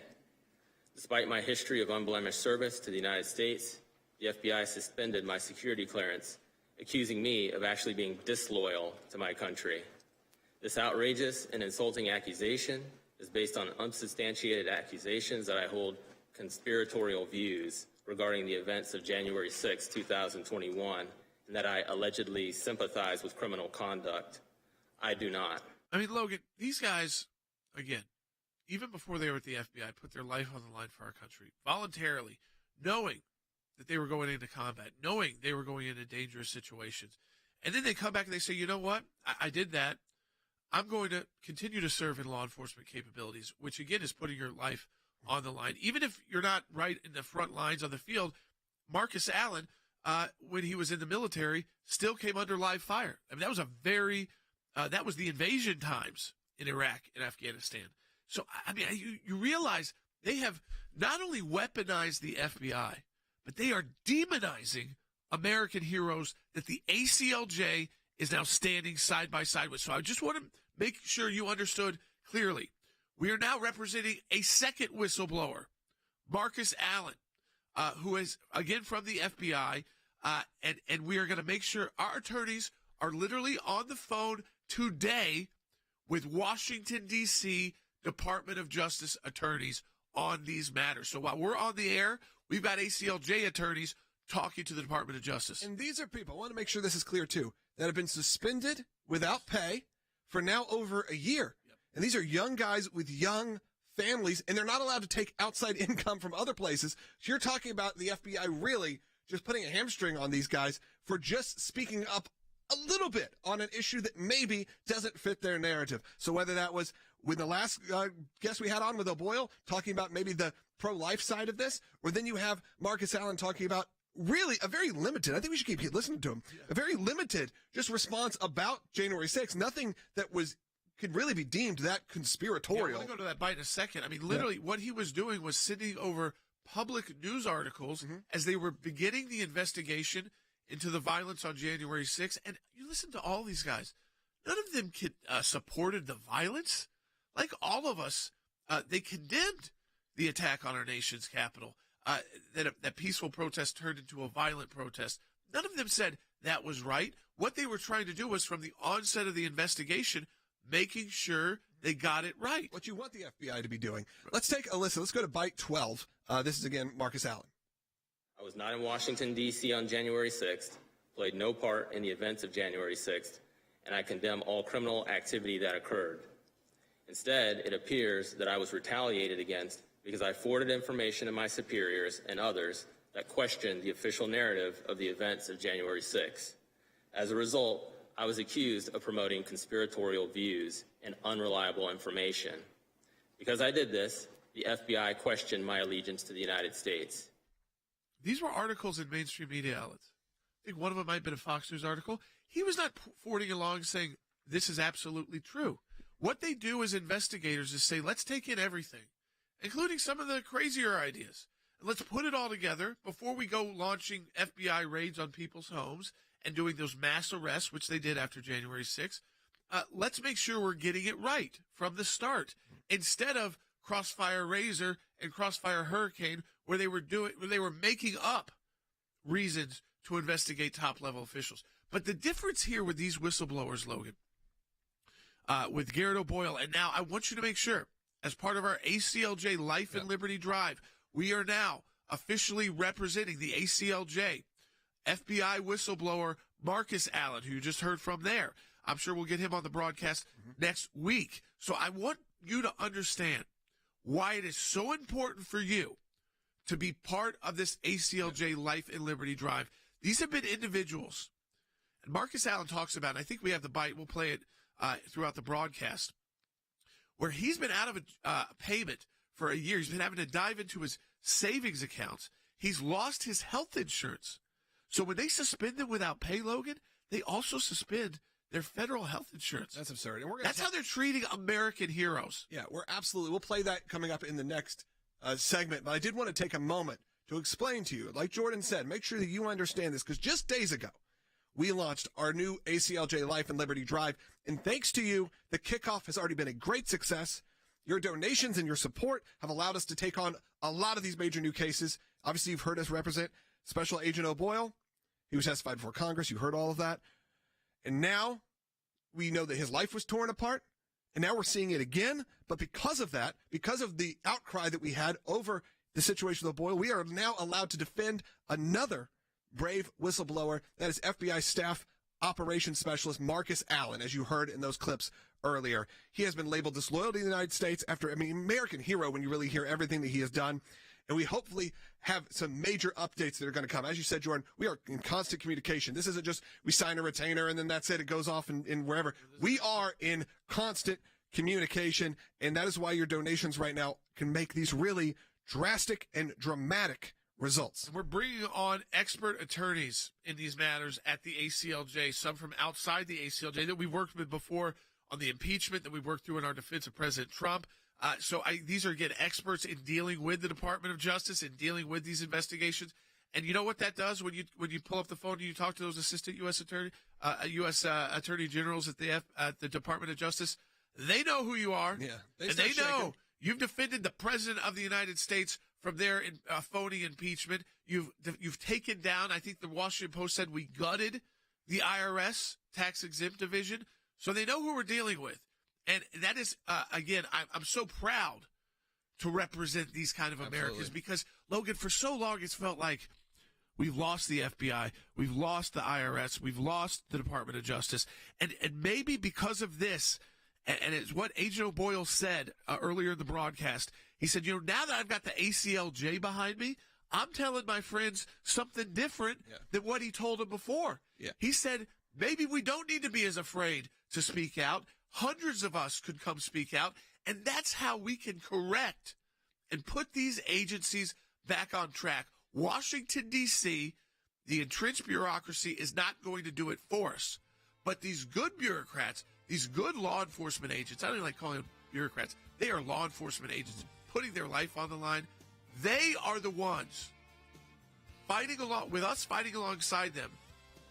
Despite my history of unblemished service to the United States, the FBI suspended my security clearance, accusing me of actually being disloyal to my country. This outrageous and insulting accusation is based on unsubstantiated accusations that I hold conspiratorial views regarding the events of January 6, 2021, and that I allegedly sympathize with criminal conduct. I do not. I mean, Logan, these guys, again, even before they were at the FBI, put their life on the line for our country, voluntarily, knowing that they were going into combat, knowing they were going into dangerous situations. And then they come back and they say, you know what? I did that. I'm going to continue to serve in law enforcement capabilities, which, again, is putting your life on the line. Even if you're not right in the front lines on the field, Marcus Allen, when he was in the military, still came under live fire. I mean, that was that was the invasion times in Iraq and Afghanistan. So, I mean, you realize they have not only weaponized the FBI, but they are demonizing American heroes that the ACLJ is now standing side by side with. So I just want to make sure you understood clearly. We are now representing a second whistleblower, Marcus Allen, who is, again, from the FBI, and we are going to make sure our attorneys are literally on the phone today with Washington, D.C., Department of Justice attorneys on these matters. So while we're on the air, we've got ACLJ attorneys talking to the Department of Justice. And these are people, I want to make sure this is clear too, that have been suspended without pay for now over a year. Yep. And these are young guys with young families, and they're not allowed to take outside income from other places. So you're talking about the FBI really just putting a hamstring on these guys for just speaking up a little bit on an issue that maybe doesn't fit their narrative. So whether that was with the last guest we had on with O'Boyle talking about maybe the pro-life side of this, or then you have Marcus Allen talking about really a very limited, I think we should keep listening to him, a very limited just response about January 6th, nothing that could really be deemed that conspiratorial. Yeah, we'll go to that bite in a second. I mean, literally what he was doing was sending over public news articles as they were beginning the investigation into the violence on January 6th. And you listen to all these guys. None of them supported the violence. Like all of us, they condemned the attack on our nation's capital, that peaceful protest turned into a violent protest. None of them said that was right. What they were trying to do was, from the onset of the investigation, making sure they got it right. What you want the FBI to be doing. Let's take a listen. Let's go to bite 12. This is, again, Marcus Allen. I was not in Washington, D.C. on January 6th, played no part in the events of January 6th, and I condemn all criminal activity that occurred. Instead, it appears that I was retaliated against because I forwarded information to my superiors and others that questioned the official narrative of the events of January 6th. As a result, I was accused of promoting conspiratorial views and unreliable information. Because I did this, the FBI questioned my allegiance to the United States. These were articles in mainstream media outlets. I think one of them might have been a Fox News article. He was not forwarding along saying, this is absolutely true. What they do as investigators is say, let's take in everything, including some of the crazier ideas. And let's put it all together before we go launching FBI raids on people's homes and doing those mass arrests, which they did after January 6th. Let's make sure we're getting it right from the start, instead of Crossfire Razor and Crossfire Hurricane, where they were making up reasons to investigate top-level officials. But the difference here with these whistleblowers, Logan, with Garret O'Boyle, and now I want you to make sure, as part of our ACLJ Life and Liberty Drive, we are now officially representing the ACLJ, FBI whistleblower Marcus Allen, who you just heard from there. I'm sure we'll get him on the broadcast next week. So I want you to understand why it is so important for you to be part of this ACLJ Life and Liberty Drive. These have been individuals, and Marcus Allen talks about, and I think we have the bite, we'll play it throughout the broadcast, where he's been out of a payment for a year. He's been having to dive into his savings accounts. He's lost his health insurance. So when they suspend them without pay, Logan, they also suspend their federal health insurance. That's absurd. And that's how they're treating American heroes. Yeah, we'll play that coming up in the next segment. But I did want to take a moment to explain to you, like Jordan said, make sure that you understand this, because just days ago, we launched our new ACLJ Life and Liberty Drive. And thanks to you, the kickoff has already been a great success. Your donations and your support have allowed us to take on a lot of these major new cases. Obviously, you've heard us represent Special Agent O'Boyle. He was testified before Congress. You heard all of that. And now we know that his life was torn apart. And now we're seeing it again. But because of that, because of the outcry that we had over the situation with O'Boyle, we are now allowed to defend another brave whistleblower. That is FBI Staff Operations Specialist Marcus Allen, as you heard in those clips earlier. He has been labeled disloyal to the United States American hero when you really hear everything that he has done. And we hopefully have some major updates that are going to come. As you said, Jordan, we are in constant communication. This isn't just we sign a retainer and then that's it. It goes off in wherever. We are in constant communication, and that is why your donations right now can make these really drastic and dramatic results. And we're bringing on expert attorneys in these matters at the ACLJ, some from outside the ACLJ that we've worked with before on the impeachment that we worked through in our defense of President Trump. These are, again, experts in dealing with the Department of Justice and dealing with these investigations. And you know what that does when you pull up the phone and you talk to those assistant U.S. attorney generals at the Department of Justice? They know who you are. Yeah, they know you've defended the President of the United States from their phony impeachment. You've taken down, I think the Washington Post said, we gutted the IRS tax-exempt division. So they know who we're dealing with. And that is, again, I'm so proud to represent these kind of Americans. Absolutely. Because, Logan, for so long it's felt like we've lost the FBI, we've lost the IRS, we've lost the Department of Justice. And maybe because of this, and it's what Agent O'Boyle said earlier in the broadcast. He said, now that I've got the ACLJ behind me, I'm telling my friends something different than what he told them before. Yeah. He said, maybe we don't need to be as afraid to speak out. Hundreds of us could come speak out, and that's how we can correct and put these agencies back on track. Washington, D.C., the entrenched bureaucracy is not going to do it for us. But these good bureaucrats, these good law enforcement agents, I don't even like calling them bureaucrats, they are law enforcement agents putting their life on the line. They are the ones fighting alongside them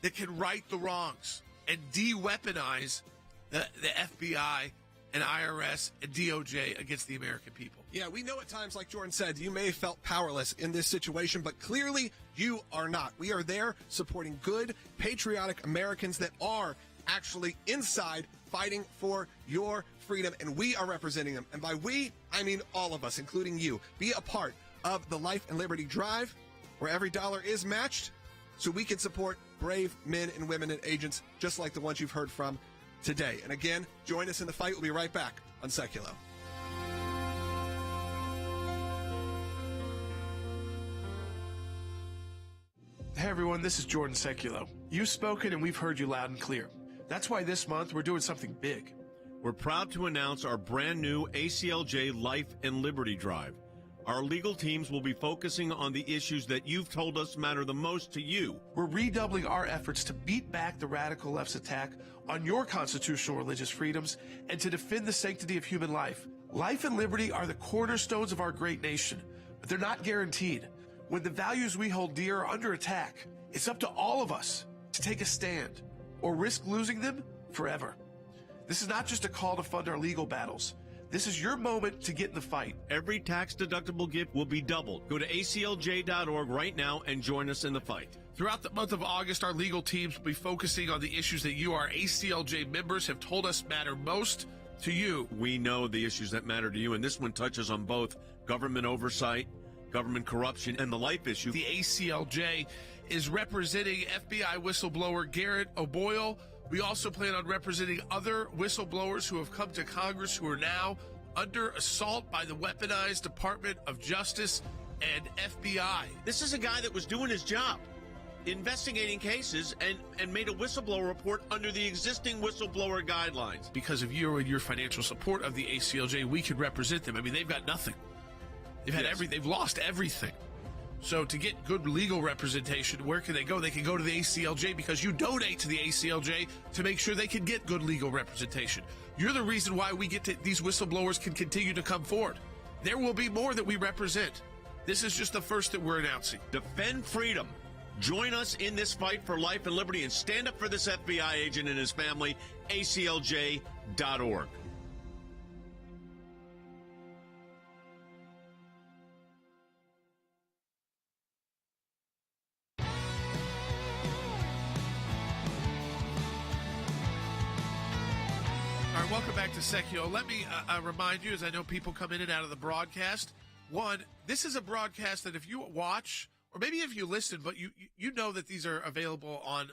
that can right the wrongs and de-weaponize the FBI and IRS and DOJ against the American people. Yeah, we know at times, like Jordan said, you may have felt powerless in this situation, but clearly you are not. We are there supporting good, patriotic Americans that are actually inside fighting for your freedom, and we are representing them. And by we, I mean all of us, including you. Be a part of the Life and Liberty Drive, where every dollar is matched, so we can support brave men and women and agents just like the ones you've heard from today. And again, join us in the fight. We'll be right back on Sekulow. Hey everyone, this is Jordan Sekulow. You've spoken and we've heard you loud and clear. That's why this month we're doing something big. We're proud to announce our brand new ACLJ Life and Liberty Drive. Our legal teams will be focusing on the issues that you've told us matter the most to you. We're redoubling our efforts to beat back the radical left's attack on your constitutional religious freedoms and to defend the sanctity of human life. Life and liberty are the cornerstones of our great nation, but they're not guaranteed. When the values we hold dear are under attack, it's up to all of us to take a stand or risk losing them forever. This is not just a call to fund our legal battles. This is your moment to get in the fight. Every tax-deductible gift will be doubled. Go to aclj.org right now and join us in the fight. Throughout the month of August, our legal teams will be focusing on the issues that you, our ACLJ members, have told us matter most to you. We know the issues that matter to you, and this one touches on both government oversight, government corruption, and the life issue. The ACLJ is representing FBI whistleblower Garret O'Boyle. We also plan on representing other whistleblowers who have come to Congress who are now under assault by the weaponized Department of Justice and FBI. This is a guy that was doing his job, investigating cases, and made a whistleblower report under the existing whistleblower guidelines. Because of you and your financial support of the ACLJ, we can represent them. I mean, they've got nothing. They've had everything. They've lost everything. So to get good legal representation, where can they go? They can go to the ACLJ because you donate to the ACLJ to make sure they can get good legal representation. You're the reason why these whistleblowers can continue to come forward. There will be more that we represent. This is just the first that we're announcing. Defend freedom. Join us in this fight for life and liberty and stand up for this FBI agent and his family, ACLJ.org. All right, welcome back to Sekulow. Let me remind you, as I know people come in and out of the broadcast, one, this is a broadcast that if you watch, or maybe if you listen, but you know that these are available on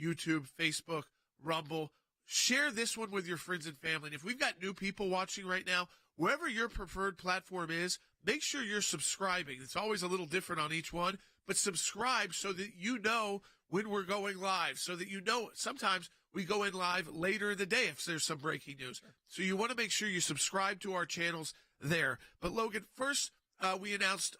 YouTube, Facebook, Rumble. Share this one with your friends and family. And if we've got new people watching right now, wherever your preferred platform is, make sure you're subscribing. It's always a little different on each one, but subscribe so that you know when we're going live, so that you know sometimes we go in live later in the day if there's some breaking news. So you want to make sure you subscribe to our channels there. But Logan, first, we announced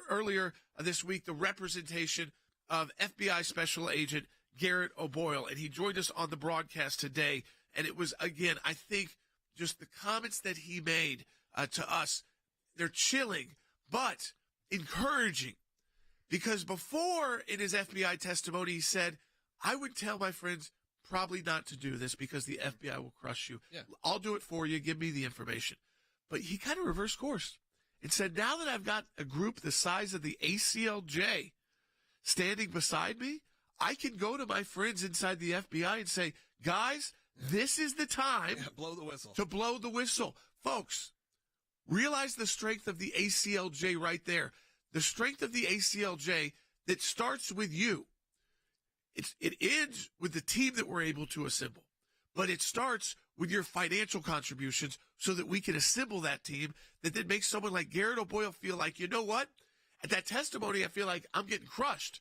earlier this week the representation of FBI Special Agent Garret O'Boyle, and he joined us on the broadcast today. And it was, again, I think just the comments that he made to us, they're chilling, but encouraging. Because before in his FBI testimony, he said, I would tell my friends probably not to do this because the FBI will crush you. Yeah. I'll do it for you. Give me the information. But he kind of reversed course and said, now that I've got a group the size of the ACLJ standing beside me, I can go to my friends inside the FBI and say, guys, this is the time blow the whistle. To blow the whistle. Folks, realize the strength of the ACLJ right there. The strength of the ACLJ that starts with you. It ends with the team that we're able to assemble, but it starts with your financial contributions so that we can assemble that team that then makes someone like Garret O'Boyle feel like, you know what? At that testimony, I feel like I'm getting crushed.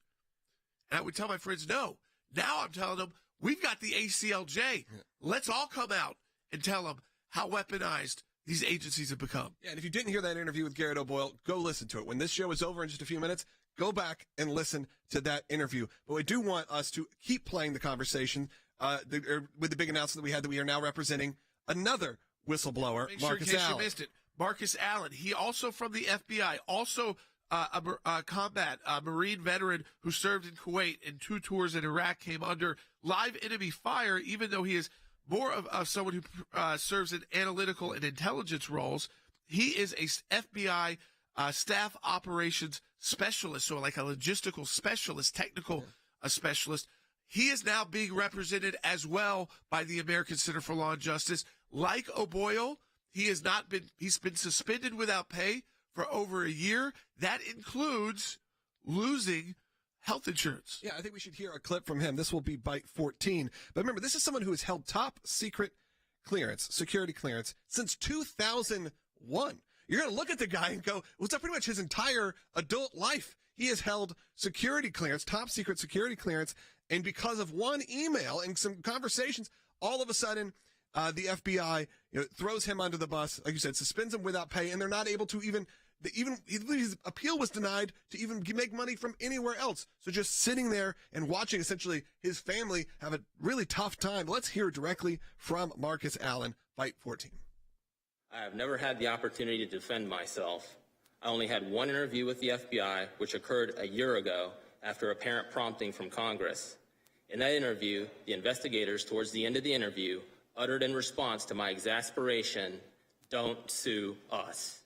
And I would tell my friends, no. Now I'm telling them, we've got the ACLJ. Yeah. Let's all come out and tell them how weaponized these agencies have become. Yeah, and if you didn't hear that interview with Garret O'Boyle, go listen to it. When this show is over in just a few minutes, go back and listen to that interview. But we do want us to keep playing the conversation with the big announcement that we had that we are now representing another whistleblower, Make sure Marcus in case Allen. You missed it. Marcus Allen. He also from the FBI, also a combat Marine veteran who served in Kuwait and 2 tours in Iraq, came under live enemy fire, even though he is more of someone who serves in analytical and intelligence roles. He is a FBI staff operations specialist, so like a logistical specialist, technical specialist. He is now being represented as well by the American Center for Law and Justice. Like O'Boyle, he's been suspended without pay for over a year. That includes losing health insurance. Yeah, I think we should hear a clip from him. This will be bite 14. But remember, this is someone who has held top secret clearance, security clearance, since 2001. You're going to look at the guy and go, well, it's pretty much his entire adult life. He has held security clearance, top secret security clearance, and because of one email and some conversations, all of a sudden, the FBI throws him under the bus, like you said, suspends him without pay, and they're not able to his appeal was denied to even make money from anywhere else. So just sitting there and watching essentially his family have a really tough time. Let's hear directly from Marcus Allen, Bite 14. I have never had the opportunity to defend myself. I only had one interview with the FBI, which occurred a year ago after apparent prompting from Congress. In that interview, the investigators, towards the end of the interview, uttered in response to my exasperation, "Don't sue us."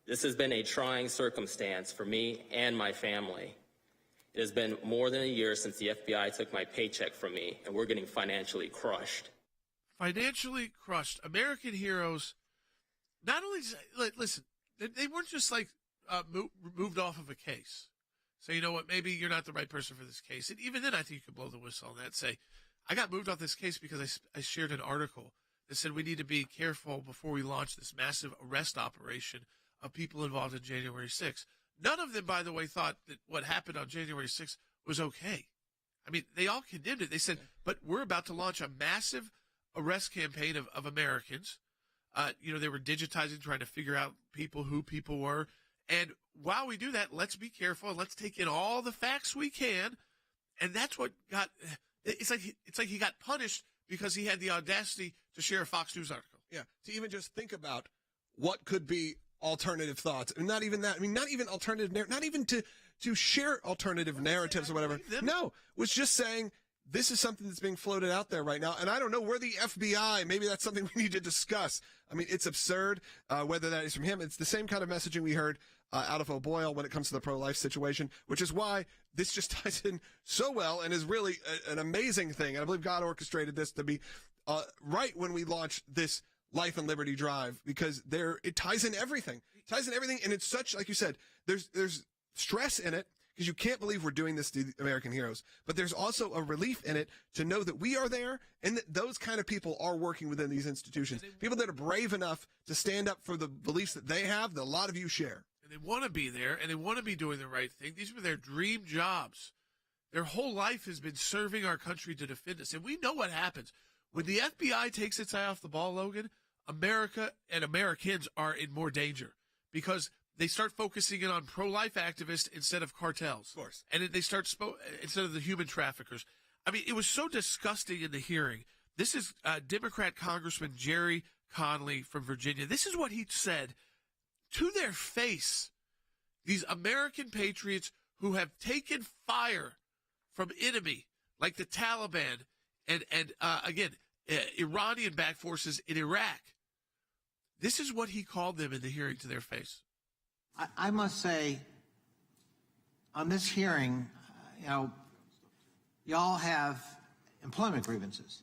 This has been a trying circumstance for me and my family. It has been more than a year since the FBI took my paycheck from me, and we're getting financially crushed. Financially crushed. American heroes, not only, listen, they weren't just like moved off of a case. So, you know what, maybe you're not the right person for this case. And even then, I think you could blow the whistle on that. Say, I got moved off this case because I shared an article that said we need to be careful before we launch this massive arrest operation of people involved in January 6th. None of them, by the way, thought that what happened on January 6th was okay. I mean, they all condemned it. They said, but we're about to launch a massive arrest campaign of Americans. They were digitizing, trying to figure out who people were. And while we do that, let's be careful and let's take in all the facts we can. And that's what it's like he got punished because he had the audacity to share a Fox News article. Yeah, to even just think about what could be alternative thoughts. And not even that. I mean, not even alternative, not even to to share alternative narratives or whatever. No, was just saying this is something that's being floated out there right now. And I don't know, we're the FBI. Maybe that's something we need to discuss. I mean, it's absurd, whether that is from him. It's the same kind of messaging we heard out of O'Boyle when it comes to the pro-life situation, which is why this just ties in so well and is really an amazing thing. And I believe God orchestrated this to be right when we launched this Life and Liberty Drive, because it ties in everything. It ties in everything, and it's such, like you said, there's stress in it, because you can't believe we're doing this to the American heroes. But there's also a relief in it to know that we are there and that those kind of people are working within these institutions. People that are brave enough to stand up for the beliefs that they have, that a lot of you share. And they want to be there, and they want to be doing the right thing. These were their dream jobs. Their whole life has been serving our country to defend us. And we know what happens. When the FBI takes its eye off the ball, Logan, America and Americans are in more danger, because they start focusing in on pro-life activists instead of cartels. Of course. And they start instead of the human traffickers. I mean, it was so disgusting in the hearing. This is Democrat Congressman Jerry Conley from Virginia. This is what he said to their face. These American patriots who have taken fire from enemy like the Taliban and again, Iranian-backed forces in Iraq. This is what he called them in the hearing to their face. I must say, on this hearing, y'all have employment grievances.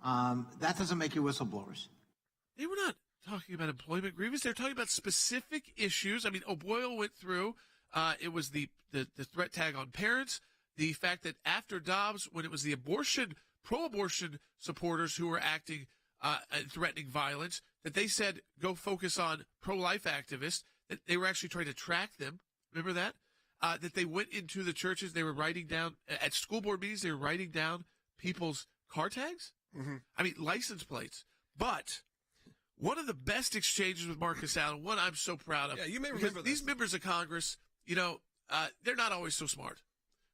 That doesn't make you whistleblowers. They were not talking about employment grievances. They're talking about specific issues. I mean, O'Boyle went through, it was the threat tag on parents, the fact that after Dobbs, when it was the pro-abortion supporters who were acting and threatening violence, that they said, go focus on pro-life activists, that they were actually trying to track them. Remember that? That they went into the churches, they were writing down, at school board meetings, they were writing down people's car tags. Mm-hmm. I mean, license plates. But one of the best exchanges with Marcus Allen, one I'm so proud of. Yeah, you may remember these members of Congress, they're not always so smart.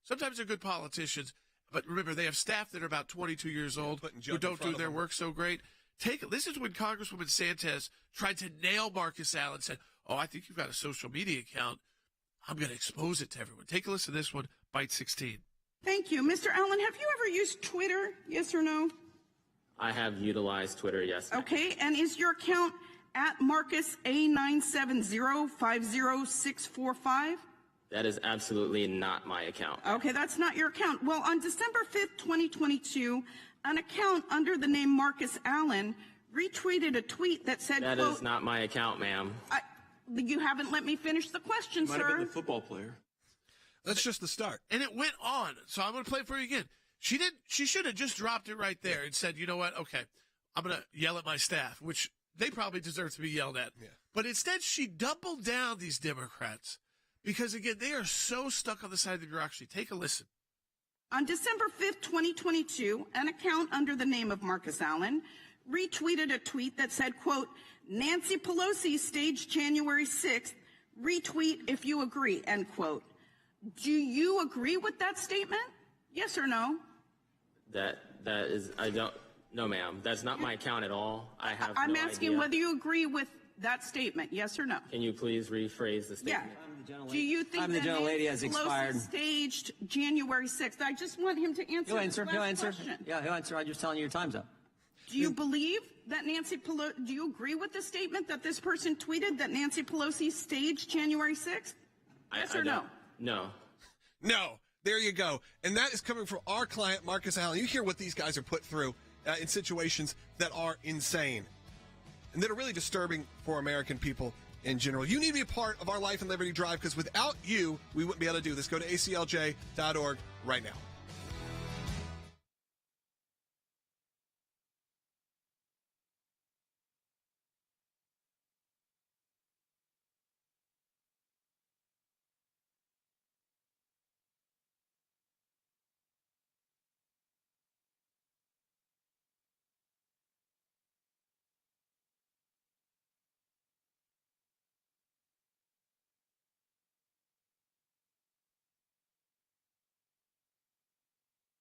Sometimes they're good politicians, but remember, they have staff that are about 22 years old who don't do their work so great. This is when Congresswoman Santos tried to nail Marcus Allen and said, oh, I think you've got a social media account. I'm going to expose it to everyone. Take a listen to this one, Bite 16. Thank you. Mr. Allen, have you ever used Twitter, yes or no? I have utilized Twitter, yes. Okay, and is your account at Marcus A970-50645? That is absolutely not my account. Okay, that's not your account. Well, on December 5th, 2022, an account under the name Marcus Allen retweeted a tweet that said, That quote, is not my account, ma'am. You haven't let me finish the question, Might sir. have been the football player. That's just the start. And it went on. So I'm going to play it for you again. She should have just dropped it right there and said, you know what? Okay, I'm going to yell at my staff, which they probably deserve to be yelled at. Yeah. But instead, she doubled down these Democrats because, again, they are so stuck on the side of the bureaucracy. Take a listen. On December 5th, 2022, an account under the name of Marcus Allen retweeted a tweet that said, quote, Nancy Pelosi staged January 6th, retweet if you agree, end quote. Do you agree with that statement? Yes or no? That is, I don't, no ma'am. That's not my account at all. I'm asking whether you agree with that statement, yes or no? Can you please rephrase the statement? Yeah. Do you think that Nancy Pelosi staged January 6th? I just want him to answer this last question. Yeah, he'll answer. I'm just telling you your time's up. Do you believe that Nancy Pelosi, do you agree with the statement that this person tweeted that Nancy Pelosi staged January 6th? Yes or no? No. No. There you go. And that is coming from our client, Marcus Allen. You hear what these guys are put through in situations that are insane and that are really disturbing for American people in general. You need to be a part of our Life and Liberty Drive, because without you, we wouldn't be able to do this. Go to aclj.org right now.